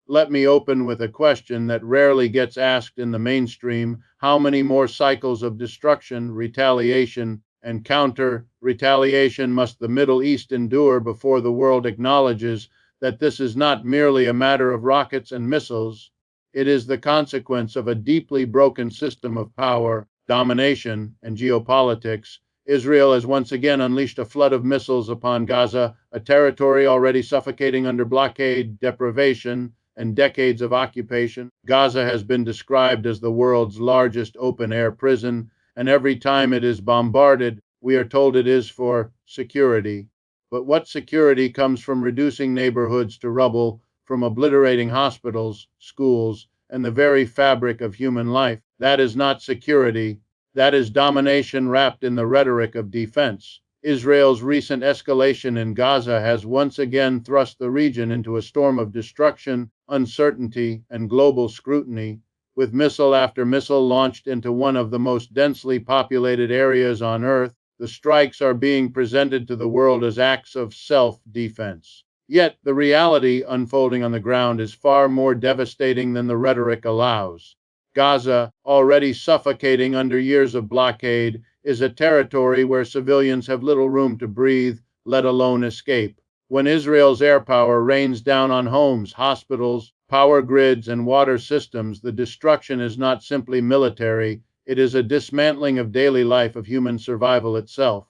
Let me open with a question that rarely gets asked in the mainstream. How many more cycles of destruction, retaliation, and counter retaliation must the Middle East endure before the world acknowledges that this is not merely a matter of rockets and missiles? It is the consequence of a deeply broken system of power, domination, and geopolitics. Israel has once again unleashed a flood of missiles upon Gaza, a territory already suffocating under blockade, deprivation, and decades of occupation. Gaza has been described as the world's largest open-air prison, and every time it is bombarded, we are told it is for security. But what security comes from reducing neighborhoods to rubble, from obliterating hospitals, schools, and the very fabric of human life? That is not security. That is domination wrapped in the rhetoric of defense. Israel's recent escalation in Gaza has once again thrust the region into a storm of destruction, uncertainty, and global scrutiny. With missile after missile launched into one of the most densely populated areas on Earth, the strikes are being presented to the world as acts of self-defense. Yet, the reality unfolding on the ground is far more devastating than the rhetoric allows. Gaza, already suffocating under years of blockade, is a territory where civilians have little room to breathe, let alone escape. When Israel's air power rains down on homes, hospitals, power grids, and water systems, the destruction is not simply military, it is a dismantling of daily life, of human survival itself.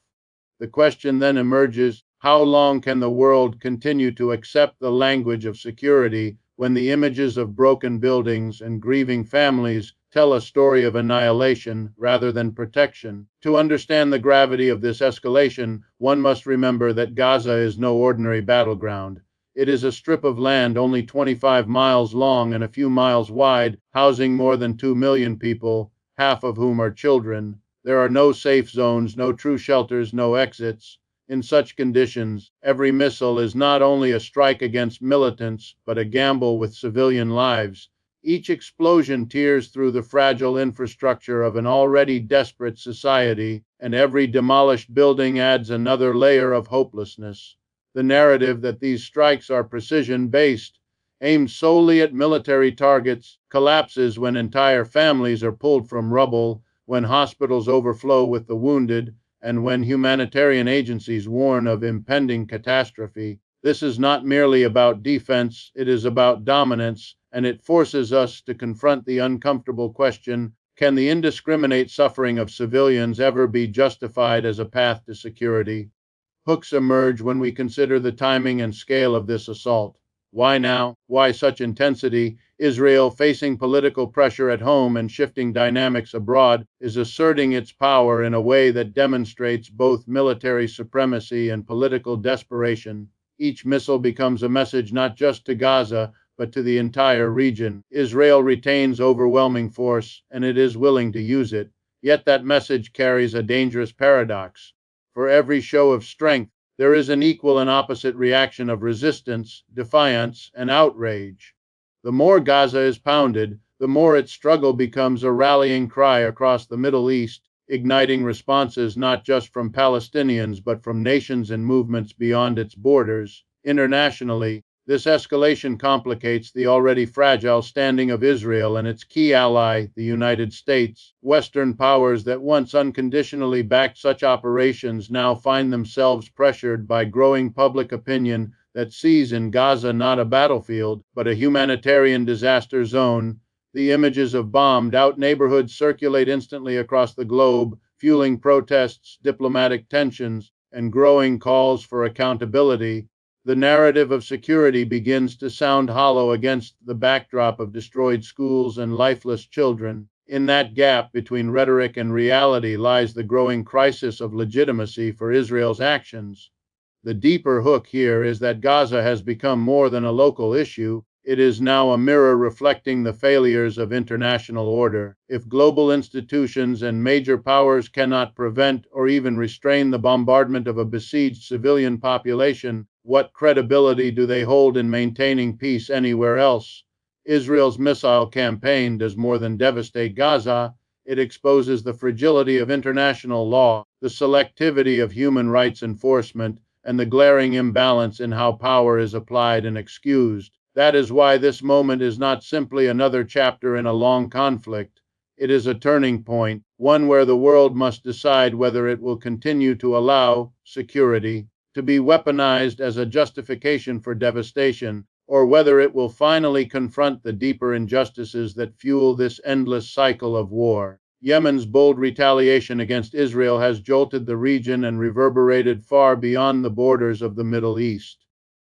The question then emerges, how long can the world continue to accept the language of security when the images of broken buildings and grieving families tell a story of annihilation rather than protection? To understand the gravity of this escalation, one must remember that Gaza is no ordinary battleground. It is a strip of land only 25 miles long and a few miles wide, housing more than 2 million people, half of whom are children. There are no safe zones, no true shelters, no exits. In such conditions, every missile is not only a strike against militants, but a gamble with civilian lives. Each explosion tears through the fragile infrastructure of an already desperate society, and every demolished building adds another layer of hopelessness. The narrative that these strikes are precision-based, aimed solely at military targets, collapses when entire families are pulled from rubble, when hospitals overflow with the wounded, and when humanitarian agencies warn of impending catastrophe. This is not merely about defense, it is about dominance, and it forces us to confront the uncomfortable question, can the indiscriminate suffering of civilians ever be justified as a path to security? Hooks emerge when we consider the timing and scale of this assault. Why now? Why such intensity? Israel, facing political pressure at home and shifting dynamics abroad, is asserting its power in a way that demonstrates both military supremacy and political desperation. Each missile becomes a message not just to Gaza, but to the entire region. Israel retains overwhelming force, and it is willing to use it. Yet that message carries a dangerous paradox. For every show of strength, there is an equal and opposite reaction of resistance, defiance, and outrage. The more Gaza is pounded, the more its struggle becomes a rallying cry across the Middle East, igniting responses not just from Palestinians but from nations and movements beyond its borders. Internationally, this escalation complicates the already fragile standing of Israel and its key ally, the United States. Western powers that once unconditionally backed such operations now find themselves pressured by growing public opinion that sees in Gaza not a battlefield, but a humanitarian disaster zone. The images of bombed-out neighborhoods circulate instantly across the globe, fueling protests, diplomatic tensions, and growing calls for accountability. The narrative of security begins to sound hollow against the backdrop of destroyed schools and lifeless children. In that gap between rhetoric and reality lies the growing crisis of legitimacy for Israel's actions. The deeper hook here is that Gaza has become more than a local issue. It is now a mirror reflecting the failures of international order. If global institutions and major powers cannot prevent or even restrain the bombardment of a besieged civilian population, what credibility do they hold in maintaining peace anywhere else? Israel's missile campaign does more than devastate Gaza. It exposes the fragility of international law, the selectivity of human rights enforcement, and the glaring imbalance in how power is applied and excused. That is why this moment is not simply another chapter in a long conflict. It is a turning point, one where the world must decide whether it will continue to allow security to be weaponized as a justification for devastation, or whether it will finally confront the deeper injustices that fuel this endless cycle of war. Yemen's bold retaliation against Israel has jolted the region and reverberated far beyond the borders of the Middle East.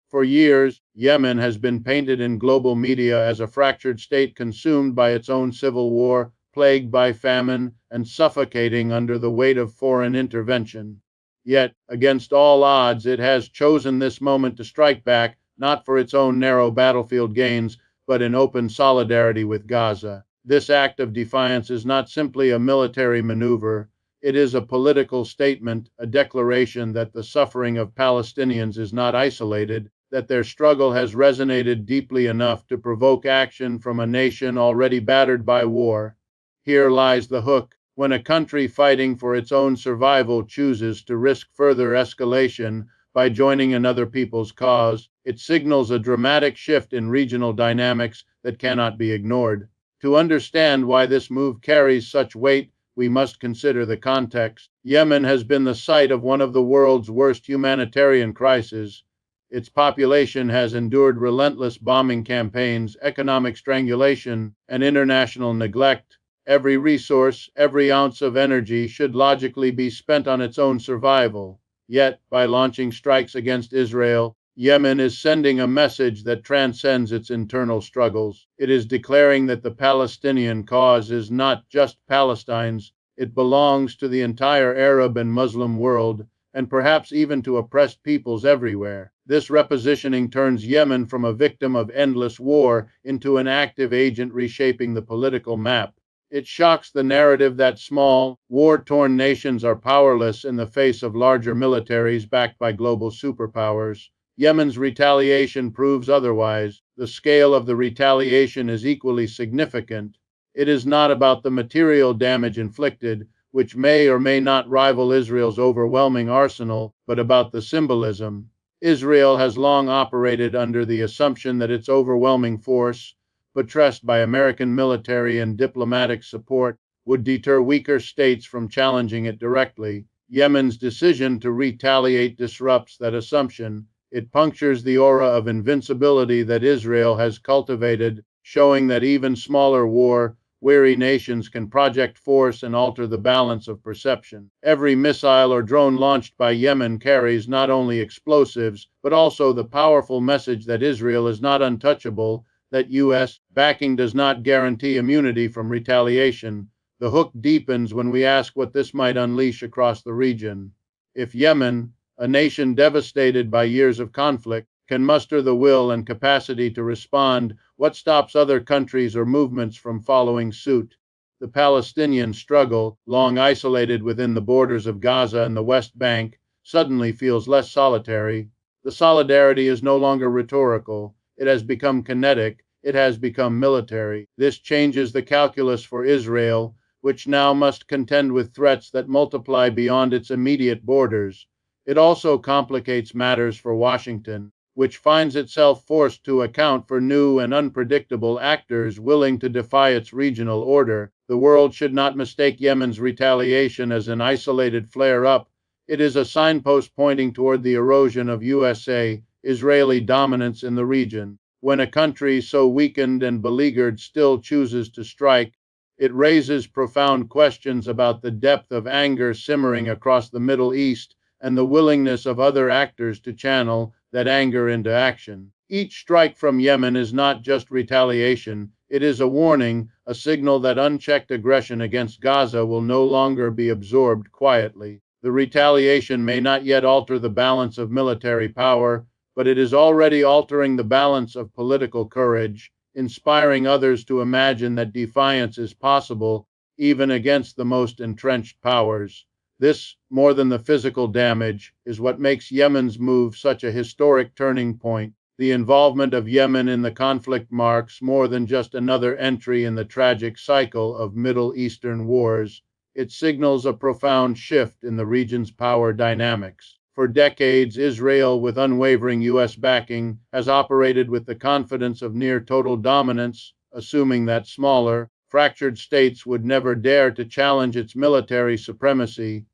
For years, Yemen has been painted in global media as a fractured state consumed by its own civil war, plagued by famine, and suffocating under the weight of foreign intervention. Yet, against all odds, it has chosen this moment to strike back, not for its own narrow battlefield gains, but in open solidarity with Gaza. This act of defiance is not simply a military maneuver. It is a political statement, a declaration that the suffering of Palestinians is not isolated, that their struggle has resonated deeply enough to provoke action from a nation already battered by war. Here lies the hook. When a country fighting for its own survival chooses to risk further escalation by joining another people's cause, it signals a dramatic shift in regional dynamics that cannot be ignored. To understand why this move carries such weight, we must consider the context. Yemen has been the site of one of the world's worst humanitarian crises. Its population has endured relentless bombing campaigns, economic strangulation, and international neglect. Every resource, every ounce of energy should logically be spent on its own survival. Yet, by launching strikes against Israel, Yemen is sending a message that transcends its internal struggles. It is declaring that the Palestinian cause is not just Palestine's, it belongs to the entire Arab and Muslim world, and perhaps even to oppressed peoples everywhere. This repositioning turns Yemen from a victim of endless war into an active agent reshaping the political map. It shocks the narrative that small, war-torn nations are powerless in the face of larger militaries backed by global superpowers. Yemen's retaliation proves otherwise. The scale of the retaliation is equally significant. It is not about the material damage inflicted, which may or may not rival Israel's overwhelming arsenal, but about the symbolism. Israel has long operated under the assumption that its overwhelming force, buttressed by American military and diplomatic support, would deter weaker states from challenging it directly. Yemen's decision to retaliate disrupts that assumption. It punctures the aura of invincibility that Israel has cultivated, showing that even smaller war-weary nations can project force and alter the balance of perception. Every missile or drone launched by Yemen carries not only explosives, but also the powerful message that Israel is not untouchable, that U.S. backing does not guarantee immunity from retaliation. The hook deepens when we ask what this might unleash across the region. If Yemen, a nation devastated by years of conflict, can muster the will and capacity to respond, what stops other countries or movements from following suit? The Palestinian struggle, long isolated within the borders of Gaza and the West Bank, suddenly feels less solitary. The solidarity is no longer rhetorical. It has become kinetic. It has become military. This changes the calculus for Israel, which now must contend with threats that multiply beyond its immediate borders. It also complicates matters for Washington, which finds itself forced to account for new and unpredictable actors willing to defy its regional order. The world should not mistake Yemen's retaliation as an isolated flare-up. It is a signpost pointing toward the erosion of USA-Israeli dominance in the region. When a country so weakened and beleaguered still chooses to strike, it raises profound questions about the depth of anger simmering across the Middle East and the willingness of other actors to channel that anger into action. Each strike from Yemen is not just retaliation, it is a warning, a signal that unchecked aggression against Gaza will no longer be absorbed quietly. The retaliation may not yet alter the balance of military power, but it is already altering the balance of political courage, inspiring others to imagine that defiance is possible, even against the most entrenched powers. This, more than the physical damage, is what makes Yemen's move such a historic turning point. The involvement of Yemen in the conflict marks more than just another entry in the tragic cycle of Middle Eastern wars. It signals a profound shift in the region's power dynamics. For decades, Israel, with unwavering U.S. backing, has operated with the confidence of near total dominance, assuming that smaller, fractured states would never dare to challenge its military supremacy.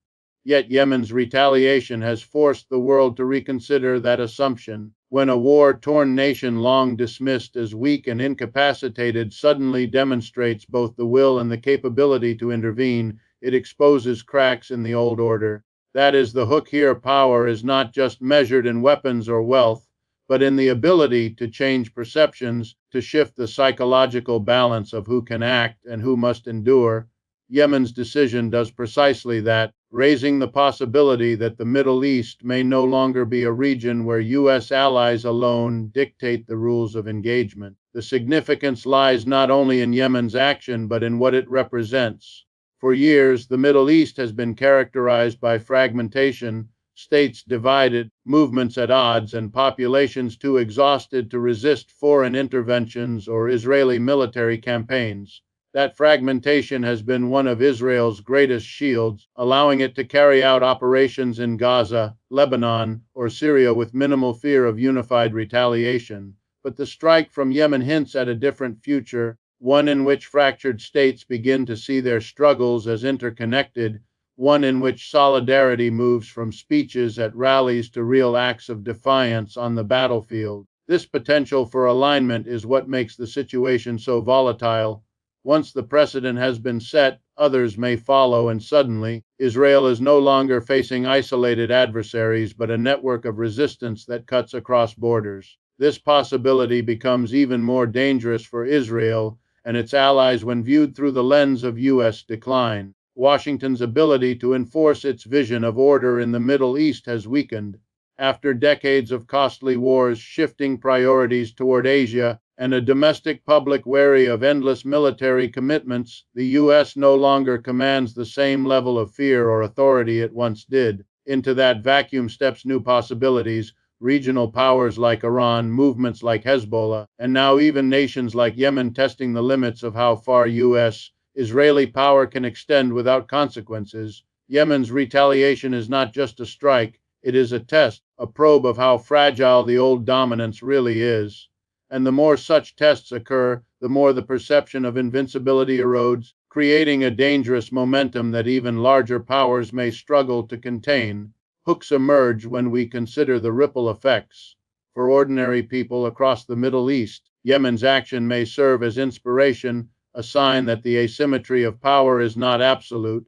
Yet Yemen's retaliation has forced the world to reconsider that assumption. When a war-torn nation long dismissed as weak and incapacitated suddenly demonstrates both the will and the capability to intervene, it exposes cracks in the old order. That is the hook here. Power is not just measured in weapons or wealth, but in the ability to change perceptions, to shift the psychological balance of who can act and who must endure. Yemen's decision does precisely that, raising the possibility that the Middle East may no longer be a region where U.S. allies alone dictate the rules of engagement. The significance lies not only in Yemen's action but in what it represents. For years, the Middle East has been characterized by fragmentation, states divided, movements at odds, and populations too exhausted to resist foreign interventions or Israeli military campaigns. That fragmentation has been one of Israel's greatest shields, allowing it to carry out operations in Gaza, Lebanon, or Syria with minimal fear of unified retaliation. But the strike from Yemen hints at a different future, one in which fractured states begin to see their struggles as interconnected, one in which solidarity moves from speeches at rallies to real acts of defiance on the battlefield. This potential for alignment is what makes the situation so volatile. Once the precedent has been set, others may follow, and suddenly, Israel is no longer facing isolated adversaries but a network of resistance that cuts across borders. This possibility becomes even more dangerous for Israel and its allies when viewed through the lens of U.S. decline. Washington's ability to enforce its vision of order in the Middle East has weakened. After decades of costly wars, shifting priorities toward Asia, and a domestic public wary of endless military commitments, the U.S. no longer commands the same level of fear or authority it once did. Into that vacuum steps new possibilities, regional powers like Iran, movements like Hezbollah, and now even nations like Yemen testing the limits of how far U.S.-Israeli power can extend without consequences. Yemen's retaliation is not just a strike, it is a test, a probe of how fragile the old dominance really is. And the more such tests occur, the more the perception of invincibility erodes, creating a dangerous momentum that even larger powers may struggle to contain. Hooks emerge when we consider the ripple effects. For ordinary people across the Middle East, Yemen's action may serve as inspiration, a sign that the asymmetry of power is not absolute.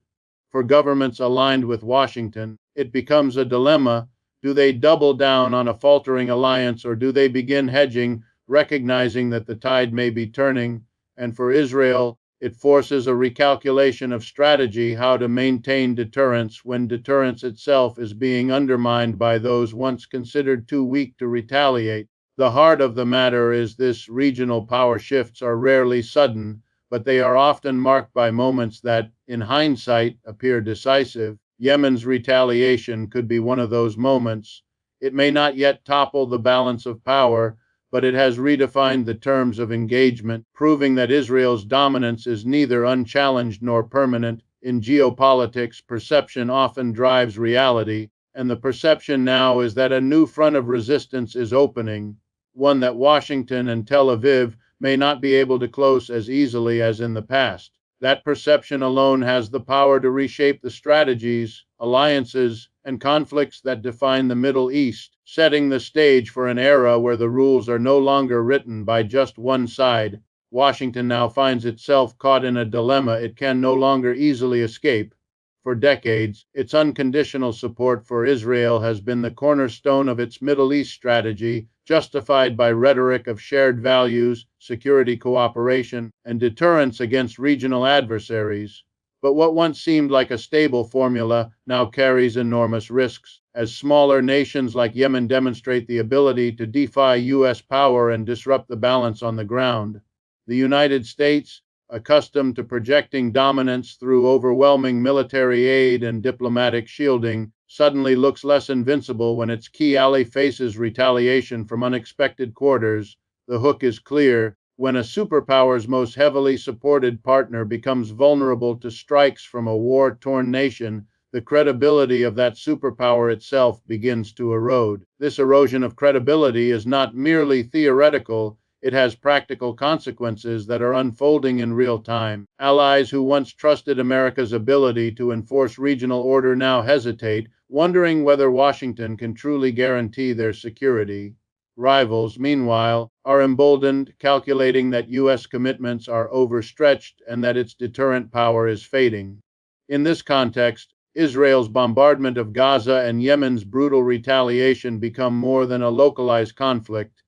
For governments aligned with Washington, it becomes a dilemma. Do they double down on a faltering alliance, or do they begin hedging, recognizing that the tide may be turning? And for Israel, it forces a recalculation of strategy, how to maintain deterrence when deterrence itself is being undermined by those once considered too weak to retaliate. The heart of the matter is this: regional power shifts are rarely sudden, but they are often marked by moments that, in hindsight, appear decisive. Yemen's retaliation could be one of those moments. It may not yet topple the balance of power, but it has redefined the terms of engagement, proving that Israel's dominance is neither unchallenged nor permanent. In geopolitics, perception often drives reality, and the perception now is that a new front of resistance is opening, one that Washington and Tel Aviv may not be able to close as easily as in the past. That perception alone has the power to reshape the strategies, alliances, and conflicts that define the Middle East, setting the stage for an era where the rules are no longer written by just one side. Washington now finds itself caught in a dilemma it can no longer easily escape. For decades, its unconditional support for Israel has been the cornerstone of its Middle East strategy, justified by rhetoric of shared values, security cooperation, and deterrence against regional adversaries. But what once seemed like a stable formula now carries enormous risks, as smaller nations like Yemen demonstrate the ability to defy U.S. power and disrupt the balance on the ground. The United States, accustomed to projecting dominance through overwhelming military aid and diplomatic shielding, suddenly looks less invincible when its key ally faces retaliation from unexpected quarters. The hook is clear: when a superpower's most heavily supported partner becomes vulnerable to strikes from a war-torn nation, the credibility of that superpower itself begins to erode. This erosion of credibility is not merely theoretical, it has practical consequences that are unfolding in real time. Allies who once trusted America's ability to enforce regional order now hesitate, wondering whether Washington can truly guarantee their security. Rivals, meanwhile, are emboldened, calculating that U.S. commitments are overstretched and that its deterrent power is fading. In this context, Israel's bombardment of Gaza and Yemen's brutal retaliation become more than a localized conflict.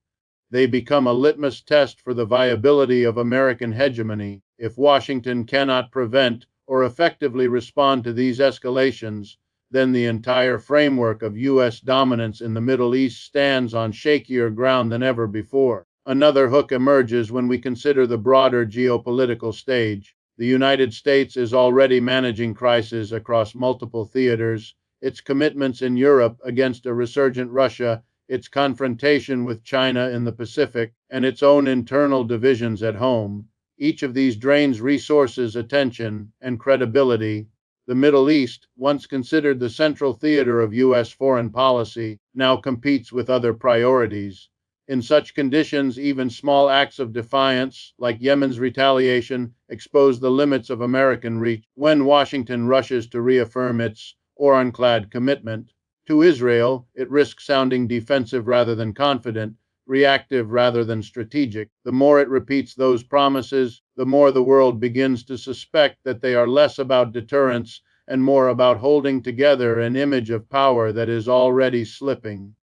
They become a litmus test for the viability of American hegemony. If Washington cannot prevent or effectively respond to these escalations, then the entire framework of U.S. dominance in the Middle East stands on shakier ground than ever before. Another hook emerges when we consider the broader geopolitical stage. The United States is already managing crises across multiple theaters. Its commitments in Europe against a resurgent Russia, its confrontation with China in the Pacific, and its own internal divisions at home. Each of these drains resources, attention, and credibility. The Middle East, once considered the central theater of U.S. foreign policy, now competes with other priorities. In such conditions, even small acts of defiance, like Yemen's retaliation, expose the limits of American reach. When Washington rushes to reaffirm its ironclad commitment to Israel, it risks sounding defensive rather than confident, reactive rather than strategic. The more it repeats those promises, the more the world begins to suspect that they are less about deterrence and more about holding together an image of power that is already slipping.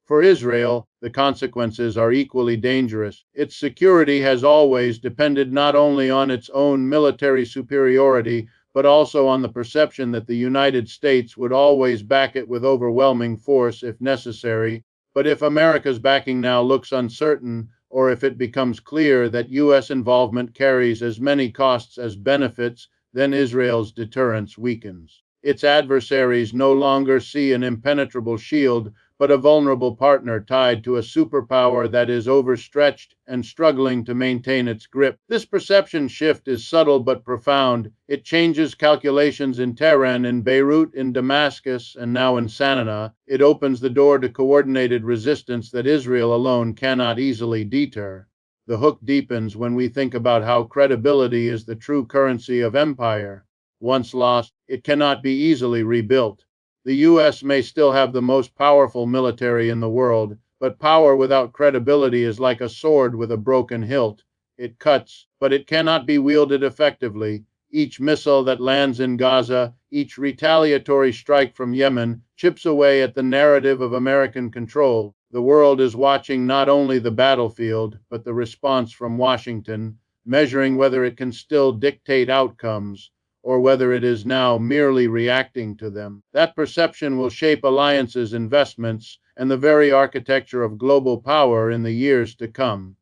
For Israel, the consequences are equally dangerous. Its security has always depended not only on its own military superiority, but also on the perception that the United States would always back it with overwhelming force if necessary. But if America's backing now looks uncertain, or if it becomes clear that U.S. involvement carries as many costs as benefits, then Israel's deterrence weakens. Its adversaries no longer see an impenetrable shield, but a vulnerable partner tied to a superpower that is overstretched and struggling to maintain its grip. This perception shift is subtle but profound. It changes calculations in Tehran, in Beirut, in Damascus, and now in Sana'a. It opens the door to coordinated resistance that Israel alone cannot easily deter. The hook deepens when we think about how credibility is the true currency of empire. Once lost, it cannot be easily rebuilt. The U.S. may still have the most powerful military in the world, but power without credibility is like a sword with a broken hilt. It cuts, but it cannot be wielded effectively. Each missile that lands in Gaza, each retaliatory strike from Yemen, chips away at the narrative of American control. The world is watching not only the battlefield, but the response from Washington, measuring whether it can still dictate outcomes, or whether it is now merely reacting to them. That perception will shape alliances, investments, and the very architecture of global power in the years to come.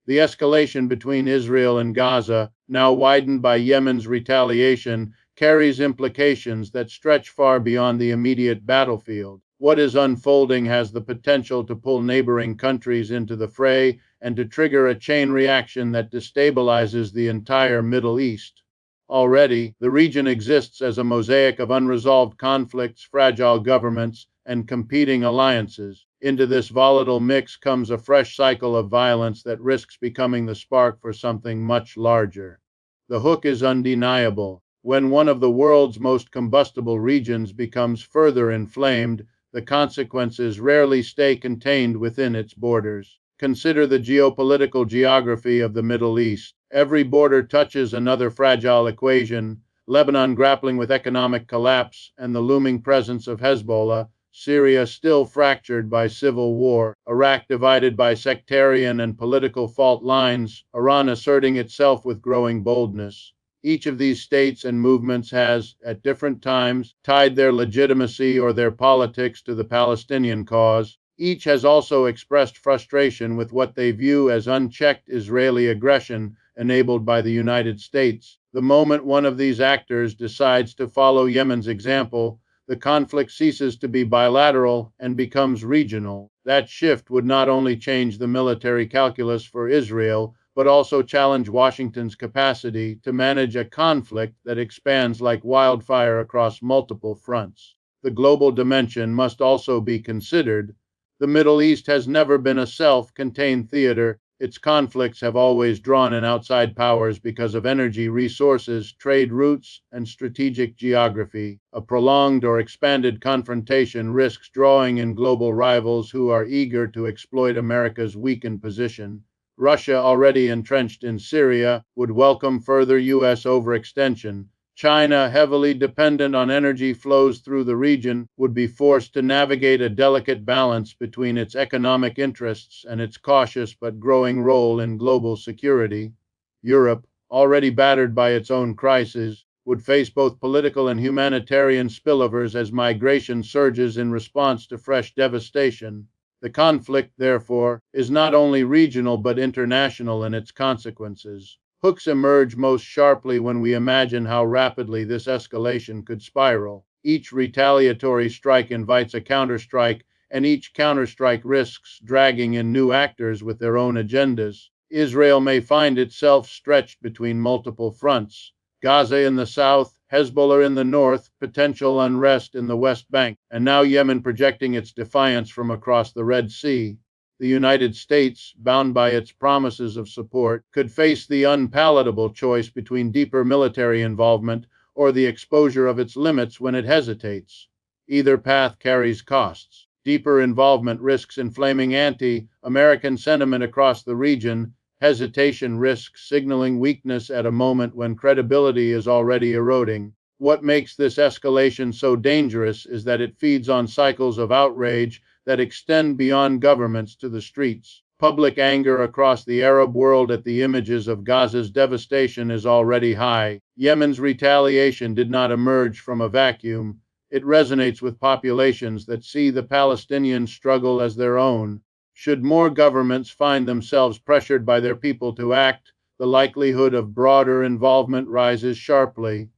The escalation between Israel and Gaza, now widened by Yemen's retaliation, carries implications that stretch far beyond the immediate battlefield. What is unfolding has the potential to pull neighboring countries into the fray and to trigger a chain reaction that destabilizes the entire Middle East. Already, the region exists as a mosaic of unresolved conflicts, fragile governments, and competing alliances. Into this volatile mix comes a fresh cycle of violence that risks becoming the spark for something much larger. The hook is undeniable. When one of the world's most combustible regions becomes further inflamed, the consequences rarely stay contained within its borders. Consider the geopolitical geography of the Middle East. Every border touches another fragile equation. Lebanon grappling with economic collapse and the looming presence of Hezbollah, Syria still fractured by civil war, Iraq divided by sectarian and political fault lines, Iran asserting itself with growing boldness. Each of these states and movements has, at different times, tied their legitimacy or their politics to the Palestinian cause. Each has also expressed frustration with what they view as unchecked Israeli aggression enabled by the United States. The moment one of these actors decides to follow Yemen's example, the conflict ceases to be bilateral and becomes regional. That shift would not only change the military calculus for Israel, but also challenge Washington's capacity to manage a conflict that expands like wildfire across multiple fronts. The global dimension must also be considered. The Middle East has never been a self-contained theater. Its conflicts have always drawn in outside powers because of energy resources, trade routes, and strategic geography. A prolonged or expanded confrontation risks drawing in global rivals who are eager to exploit America's weakened position. Russia, already entrenched in Syria, would welcome further U.S. overextension. China, heavily dependent on energy flows through the region, would be forced to navigate a delicate balance between its economic interests and its cautious but growing role in global security. Europe, already battered by its own crises, would face both political and humanitarian spillovers as migration surges in response to fresh devastation. The conflict, therefore, is not only regional but international in its consequences. Hooks emerge most sharply when we imagine how rapidly this escalation could spiral. Each retaliatory strike invites a counterstrike, and each counterstrike risks dragging in new actors with their own agendas. Israel may find itself stretched between multiple fronts. Gaza in the south, Hezbollah in the north, potential unrest in the West Bank, and now Yemen projecting its defiance from across the Red Sea. The United States, bound by its promises of support, could face the unpalatable choice between deeper military involvement or the exposure of its limits when it hesitates. Either path carries costs. Deeper involvement risks inflaming anti-American sentiment across the region. Hesitation risks signaling weakness at a moment when credibility is already eroding. What makes this escalation so dangerous is that it feeds on cycles of outrage that extend beyond governments to the streets. Public anger across the Arab world at the images of Gaza's devastation is already high. Yemen's retaliation did not emerge from a vacuum. It resonates with populations that see the Palestinian struggle as their own. Should more governments find themselves pressured by their people to act, the likelihood of broader involvement rises sharply.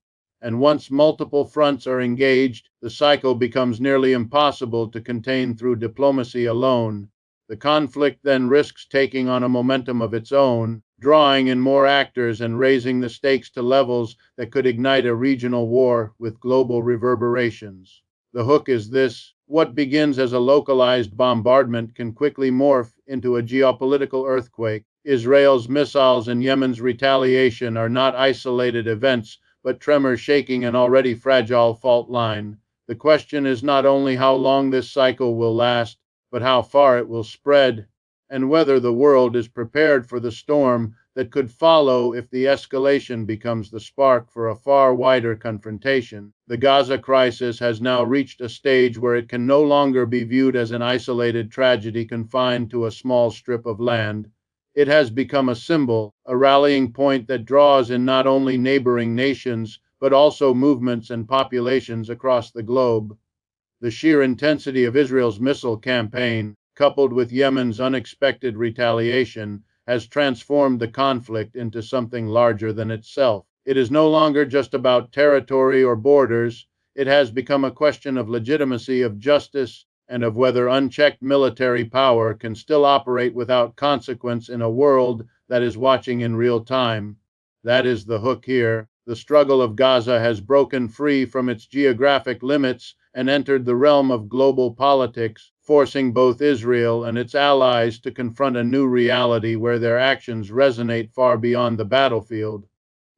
And once multiple fronts are engaged, the cycle becomes nearly impossible to contain through diplomacy alone. The conflict then risks taking on a momentum of its own, drawing in more actors and raising the stakes to levels that could ignite a regional war with global reverberations. The hook is this: what begins as a localized bombardment can quickly morph into a geopolitical earthquake. Israel's missiles and Yemen's retaliation are not isolated events, but tremors shaking an already fragile fault line. The question is not only how long this cycle will last, but how far it will spread, and whether the world is prepared for the storm that could follow if the escalation becomes the spark for a far wider confrontation. The Gaza crisis has now reached a stage where it can no longer be viewed as an isolated tragedy confined to a small strip of land. It has become a symbol, a rallying point that draws in not only neighboring nations, but also movements and populations across the globe. The sheer intensity of Israel's missile campaign, coupled with Yemen's unexpected retaliation, has transformed the conflict into something larger than itself. It is no longer just about territory or borders. It has become a question of legitimacy, of justice, and of whether unchecked military power can still operate without consequence in a world that is watching in real time. That is the hook here. The struggle of Gaza has broken free from its geographic limits and entered the realm of global politics, forcing both Israel and its allies to confront a new reality where their actions resonate far beyond the battlefield.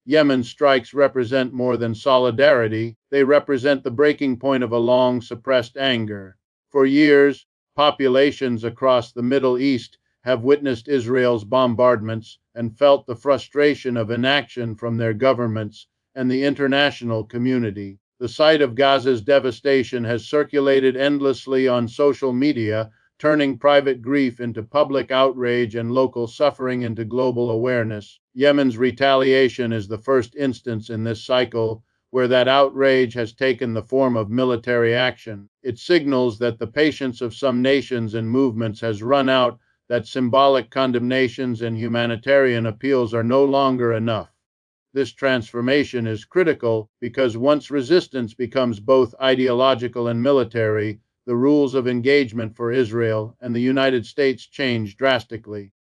Yemen's strikes represent more than solidarity. They represent the breaking point of a long suppressed anger. For years, populations across the Middle East have witnessed Israel's bombardments and felt the frustration of inaction from their governments and the international community. The sight of Gaza's devastation has circulated endlessly on social media, turning private grief into public outrage and local suffering into global awareness. Yemen's retaliation is the first instance in this cycle where that outrage has taken the form of military action. It signals that the patience of some nations and movements has run out, that symbolic condemnations and humanitarian appeals are no longer enough. This transformation is critical because once resistance becomes both ideological and military, the rules of engagement for Israel and the United States change drastically.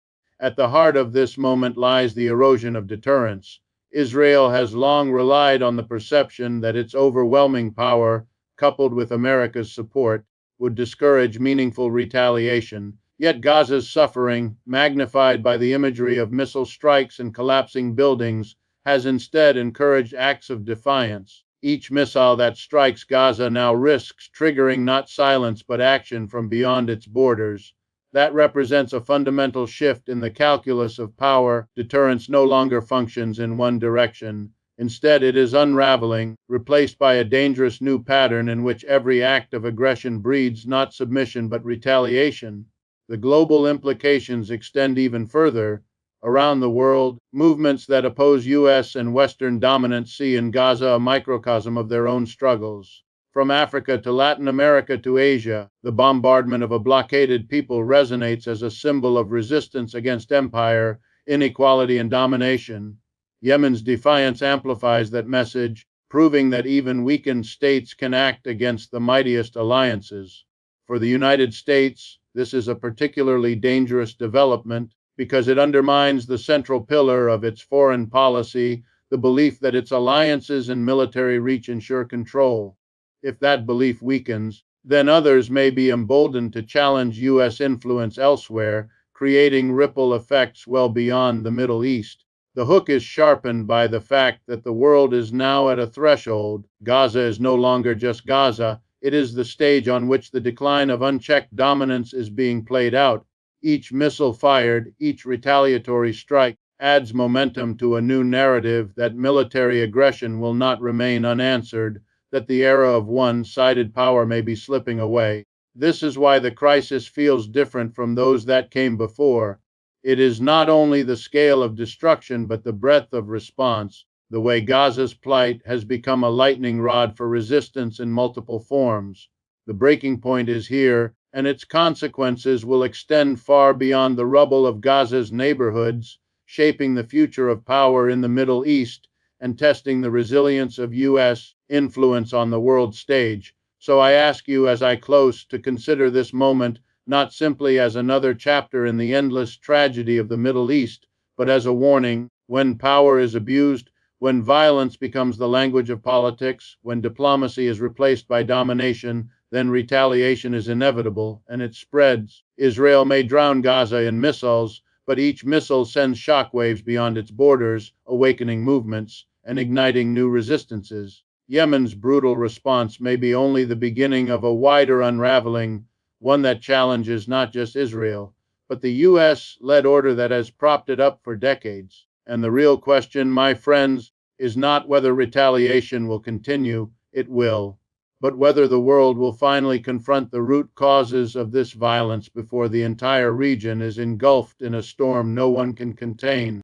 At the heart of this moment lies the erosion of deterrence. Israel has long relied on the perception that its overwhelming power, coupled with America's support, would discourage meaningful retaliation. Yet Gaza's suffering, magnified by the imagery of missile strikes and collapsing buildings, has instead encouraged acts of defiance. Each missile that strikes Gaza now risks triggering not silence but action from beyond its borders. That represents a fundamental shift in the calculus of power. Deterrence no longer functions in one direction. Instead, it is unraveling, replaced by a dangerous new pattern in which every act of aggression breeds not submission but retaliation. The global implications extend even further. Around the world, movements that oppose U.S. and Western dominance see in Gaza a microcosm of their own struggles. From Africa to Latin America to Asia, the bombardment of a blockaded people resonates as a symbol of resistance against empire, inequality, and domination. Yemen's defiance amplifies that message, proving that even weakened states can act against the mightiest alliances. For the United States, this is a particularly dangerous development because it undermines the central pillar of its foreign policy, the belief that its alliances and military reach ensure control. If that belief weakens, then others may be emboldened to challenge U.S. influence elsewhere, creating ripple effects well beyond the Middle East. The hook is sharpened by the fact that the world is now at a threshold. Gaza is no longer just Gaza, it is the stage on which the decline of unchecked dominance is being played out. Each missile fired, each retaliatory strike, adds momentum to a new narrative that military aggression will not remain unanswered, that the era of one-sided power may be slipping away. This is why the crisis feels different from those that came before. It is not only the scale of destruction but the breadth of response. The way Gaza's plight has become a lightning rod for resistance in multiple forms. The breaking point is here, and its consequences will extend far beyond the rubble of Gaza's neighborhoods, shaping the future of power in the Middle East and testing the resilience of U.S. influence on the world stage. So I ask you as I close to consider this moment not simply as another chapter in the endless tragedy of the Middle East, but as a warning: when power is abused, when violence becomes the language of politics, when diplomacy is replaced by domination, then retaliation is inevitable, and it spreads. Israel may drown Gaza in missiles, but each missile sends shockwaves beyond its borders, awakening movements and igniting new resistances. Yemen's brutal response may be only the beginning of a wider unraveling, one that challenges not just Israel, but the U.S.-led order that has propped it up for decades. And the real question, my friends, is not whether retaliation will continue, it will, but whether the world will finally confront the root causes of this violence before the entire region is engulfed in a storm no one can contain.